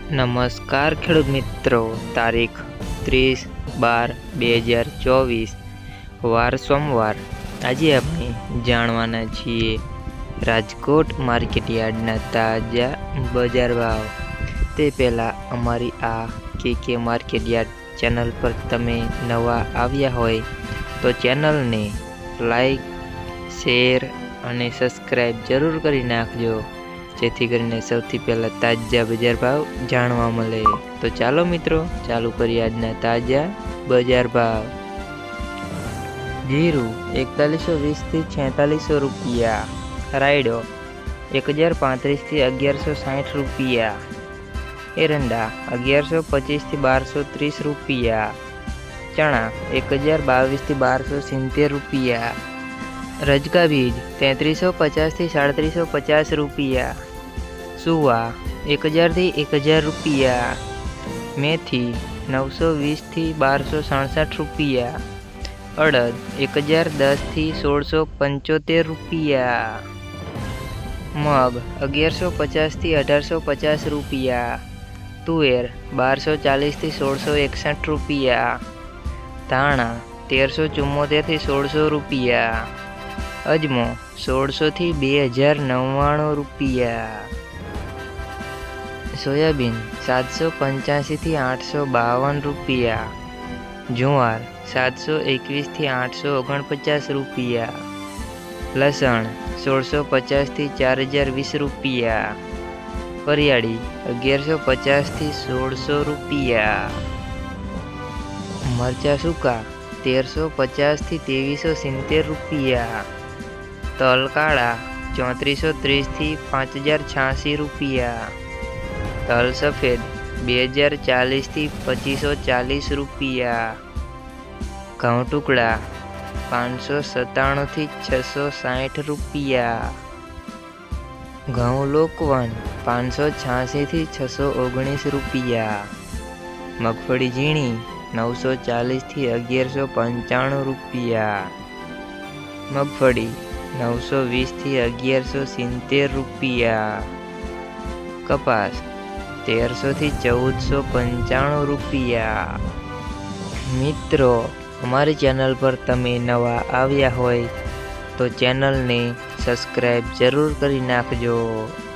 નમસ્કાર ખેડૂત મિત્રો, તારીખ 30/12/2024 વાર સોમવાર। આજે આપણે જાણવાના છીએ રાજકોટ માર્કેટયાર્ડના તાજા બજાર ભાવ। તે પહેલાં અમારી આ કે માર્કેટયાર્ડ ચેનલ પર તમે નવા આવ્યા હોય તો ચેનલને લાઈક, શેર અને સબસ્ક્રાઈબ જરૂર કરી નાખજો, જેથી કરીને સૌથી પહેલાં તાજા બજાર ભાવ જાણવા મળે। તો ચાલો મિત્રો, ચાલુ કરીએ આજના તાજા બજાર ભાવ। જીરું 4120 થી 4600 રૂપિયા, રાયડો 1035 થી 1160 રૂપિયા, એરંડા 1125 થી 1230 રૂપિયા, ચણા 1022 થી 1270 રૂપિયા, રજકા બીજ 3350 થી 3750 રૂપિયા, સુવા 1000 થી 1000 રૂપિયા, મેથી 920 થી 1267 રૂપિયા, અડદ 1010 થી 1675 રૂપિયા, મગ 1150 થી 1850 રૂપિયા, તુવેર 1240 થી 1661 રૂપિયા, ધાણા 1374 થી 1600 રૂપિયા, અજમો 1600 થી 2099 રૂપિયા, સોયાબીન 785 થી 852 રૂપિયા, જુવાર 721 થી 849 રૂપિયા, લસણ 1650 થી 4020 રૂપિયા, વરિયાળી 1150 થી 1600 રૂપિયા, મરચાં સૂકા 1350 થી 2370 રૂપિયા, તલ કાળા 3430 થી 5086 રૂપિયા, તલ સફેદ 2040 થી 2540 રૂપિયા, ઘઉં ટુકડા 597 થી 660 રૂપિયા, ઘઉં લોકવન 586 થી 619 રૂપિયા, મગફળી ઝીણી 940 થી 1195 રૂપિયા, મગફળી 920 થી 1170 રૂપિયા, કપાસ 1300 થી 1495 રૂપિયા। મિત્રો, અમારી ચેનલ પર તમે નવા આવ્યા હોય તો ચેનલને સબસ્ક્રાઈબ જરૂર કરી નાખજો।